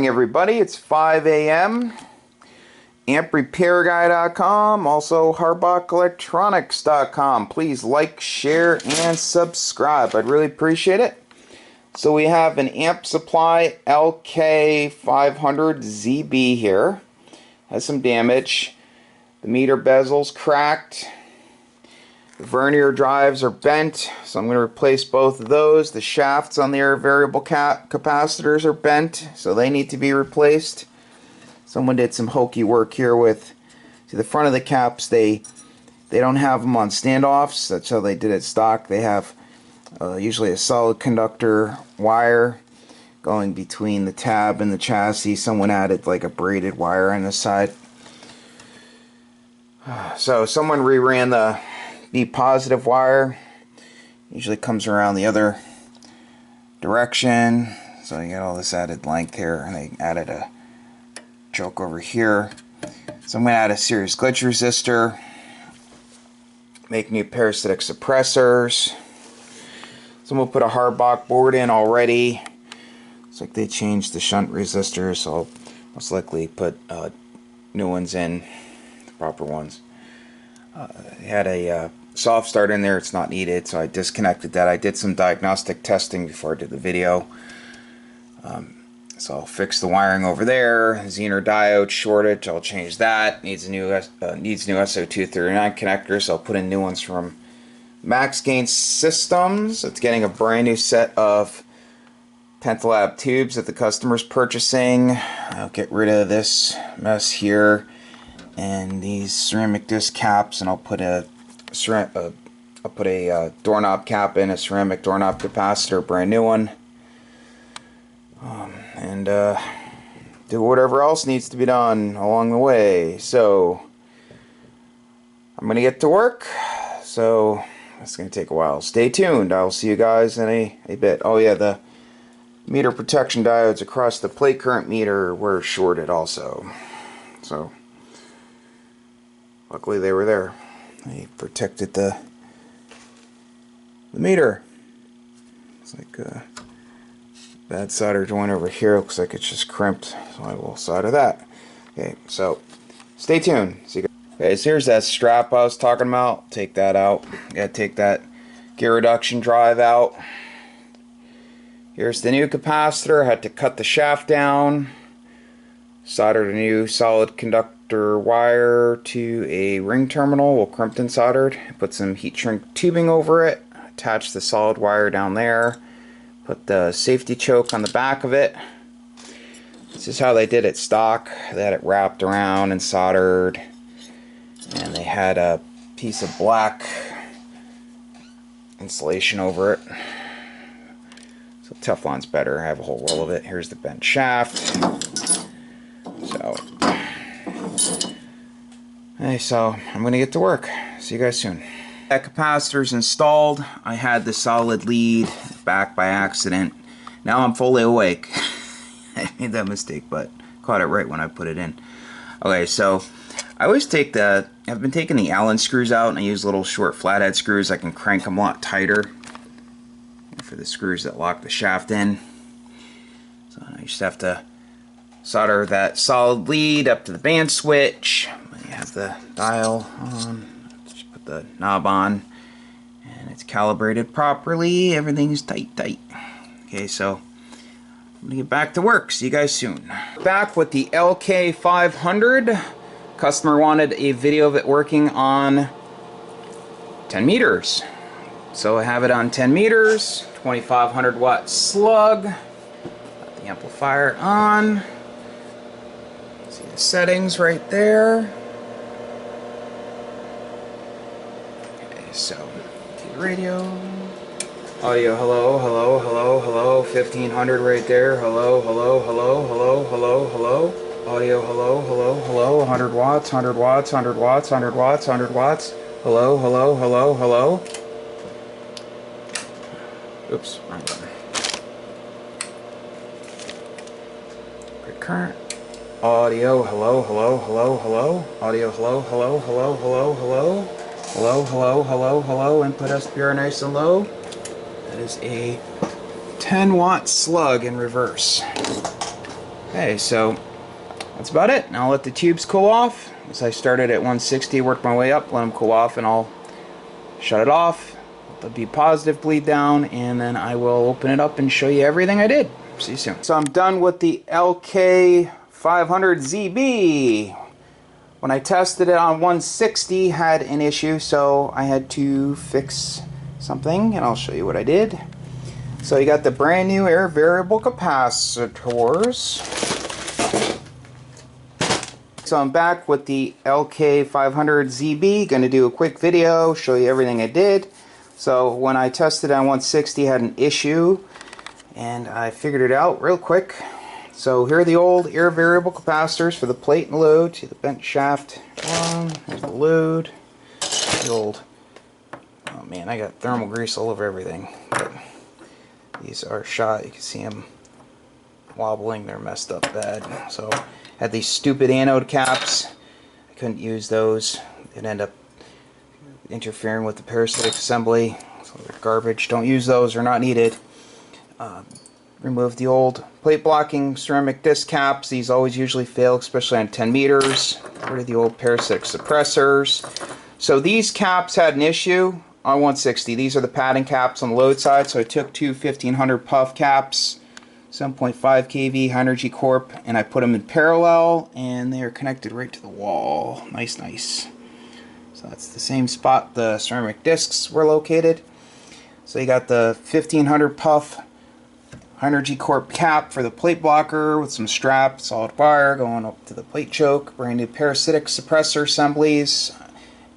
morning, everybody. It's 5 a.m. AmpRepairGuy.com, also HardbachElectronics.com. Please like, share, and subscribe. I'd really appreciate it. So we have an amp supply Lk500 ZB here. Has some damage. The meter bezel's cracked. The vernier drives are bent, so I'm going to replace both of those. The shafts on the air variable capacitors are bent, so they need to be replaced. Someone did some hokey work here with, see the front of the caps, they don't have them on standoffs. That's how they did it stock. They have usually a solid conductor wire going between the tab and the chassis. Someone added like a braided wire on the side. So someone reran the B positive wire. Usually comes around the other direction. So you get all this added length here, and they added a choke over here. So I'm going to add a series glitch resistor, make new parasitic suppressors. So we'll put a Hardbach board in already. Looks like they changed the shunt resistors, so I'll most likely put new ones in, the proper ones. They had a soft start in there. It's not needed, so I disconnected that. I did some diagnostic testing before I did the video. So I'll fix the wiring over there. Zener diode shortage, I'll change that. Needs new SO239 connectors, so I'll put in new ones from Max Gain Systems. It's getting a brand new set of Pentalab tubes that the customer's purchasing. I'll get rid of this mess here and these ceramic disc caps, and I'll put a doorknob cap in, a ceramic doorknob capacitor, brand new one, and do whatever else needs to be done along the way. So I'm gonna get to work, so it's gonna take a while. Stay tuned. I'll see you guys in a bit. Oh yeah, the meter protection diodes across the plate current meter were shorted also, so luckily they were there. They protected the meter. It's like a bad solder joint over here. Looks like it's just crimped, so I will solder that. Okay, so stay tuned. See you guys. Okay, so here's that strap I was talking about. Take that out. Gotta take that gear reduction drive out. Here's the new capacitor. I had to cut the shaft down. Soldered a new solid conductor wire to a ring terminal, well, crimped and soldered. Put some heat shrink tubing over it. Attach the solid wire down there. Put the safety choke on the back of it. This is how they did it stock. They had it wrapped around and soldered, and they had a piece of black insulation over it. So Teflon's better. I have a whole roll of it. Here's the bent shaft. So I'm going to get to work. See you guys soon. That capacitor's installed. I had the solid lead back by accident. Now I'm fully awake. I made that mistake, but caught it right when I put it in. Okay, so I always take I've been taking the Allen screws out, and I use little short flathead screws. I can crank them a lot tighter for the screws that lock the shaft in. So I just have to solder that solid lead up to the band switch. You have the dial on. Just put the knob on, and it's calibrated properly. Everything's tight. Okay, so I'm gonna get back to work. See you guys soon. Back with the Lk500. Customer wanted a video of it working on 10 meters. So I have it on 10 meters, 2500 watt slug. Got the amplifier on. See the settings right there. Okay, so to the radio. Audio, hello, 1500 right there. Hello. Audio, hello, 100 watts. Hello. Oops, wrong button. Great current. Audio, hello. Audio, hello. Input SPR nice and low. That is a 10 watt slug in reverse. Okay, so that's about it. Now I'll let the tubes cool off. As I started at 160, worked my way up, let them cool off, and I'll shut it off. Let the B positive bleed down, and then I will open it up and show you everything I did. See you soon. So I'm done with the Lk500 ZB. When I tested it on 160, had an issue, so I had to fix something, and I'll show you what I did. So you got the brand new air variable capacitors. So I'm back with the Lk500 ZB. Going to do a quick video, show you everything I did. So when I tested on 160, I had an issue, and I figured it out real quick. So here are the old air variable capacitors for the plate and load. See the bent shaft. There's the load. The old. Oh man, I got thermal grease all over everything. But these are shot. You can see them wobbling. They're messed up bad. So had these stupid anode caps. I couldn't use those. It ended up interfering with the parasitic assembly. So they're garbage. Don't use those. They're not needed. Remove the old plate blocking ceramic disc caps. These always usually fail, especially on 10 meters. Get rid of the old parasitic suppressors. So these caps had an issue on 160. These are the padding caps on the load side. So I took two 1500 puff caps, 7.5 kV high energy corp, and I put them in parallel, and they are connected right to the wall. Nice, nice. So that's the same spot the ceramic discs were located. So you got the 1500 puff energy corp cap for the plate blocker with some strap, solid wire going up to the plate choke, brand new parasitic suppressor assemblies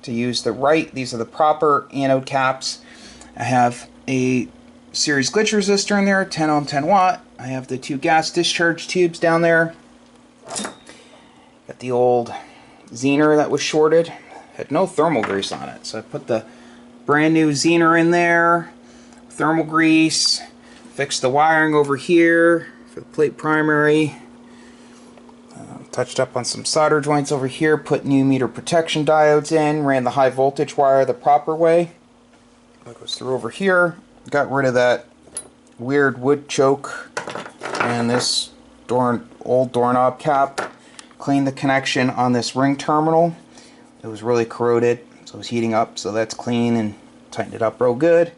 to use the right. These are the proper anode caps. I have a series glitch resistor in there, 10 ohm 10 watt. I have the two gas discharge tubes down there. Got the old Zener that was shorted, had no thermal grease on it, so I put the brand new Zener in there, thermal grease. Fixed the wiring over here for the plate primary. Touched up on some solder joints over here. Put new meter protection diodes in. Ran the high voltage wire the proper way. That goes through over here. Got rid of that weird wood choke and this old doorknob cap. Cleaned the connection on this ring terminal. It was really corroded, so it was heating up. So that's clean, and tightened it up real good.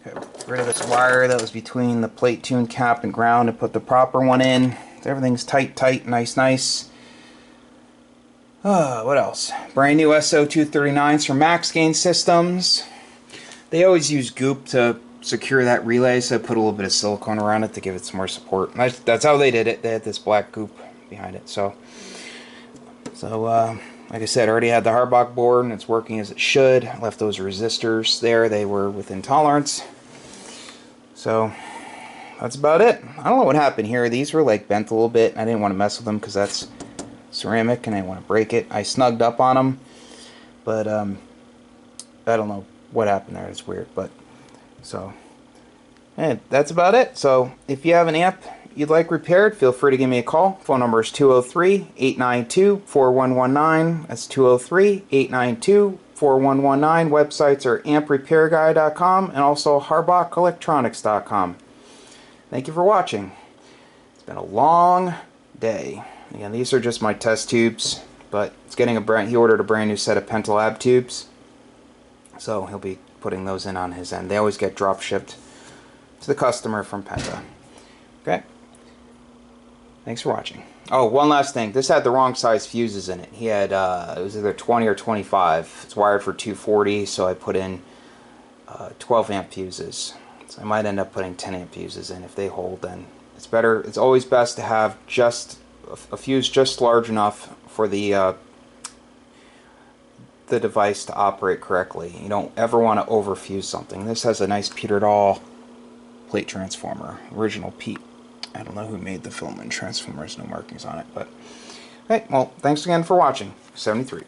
Got rid of this wire that was between the plate tune cap and ground and put the proper one in. So everything's tight, nice, nice. What else? Brand new SO239s from Max Gain Systems. They always use goop to secure that relay, so I put a little bit of silicone around it to give it some more support. That's how they did it. They had this black goop behind it. So like I said, I already had the Harbach board, and it's working as it should. I left those resistors there. They were within tolerance. So that's about it. I don't know what happened here. These were like bent a little bit. I didn't want to mess with them because that's ceramic and I didn't want to break it. I snugged up on them, but I don't know what happened there. It's weird, but so that's about it. So if you have an amp you'd like repaired, feel free to give me a call. Phone number is 203-892-4119. That's 203-892-4119. Websites are amprepairguy.com and also harbachelectronics.com. Thank you for watching. It's been a long day. Again, these are just my test tubes, but it's getting he ordered a brand new set of Pentalab tubes, so he'll be putting those in on his end. They always get drop shipped to the customer from Penta. Okay. Thanks for watching. Oh, one last thing. This had the wrong size fuses in it. He had, it was either 20 or 25. It's wired for 240, so I put in 12 amp fuses. So I might end up putting 10 amp fuses in. If they hold, then it's better. It's always best to have just a fuse just large enough for the device to operate correctly. You don't ever want to overfuse something. This has a nice Peter Dahl plate transformer, original Pete. I don't know who made the filament transformers, no markings on it, but okay, well, thanks again for watching. 73.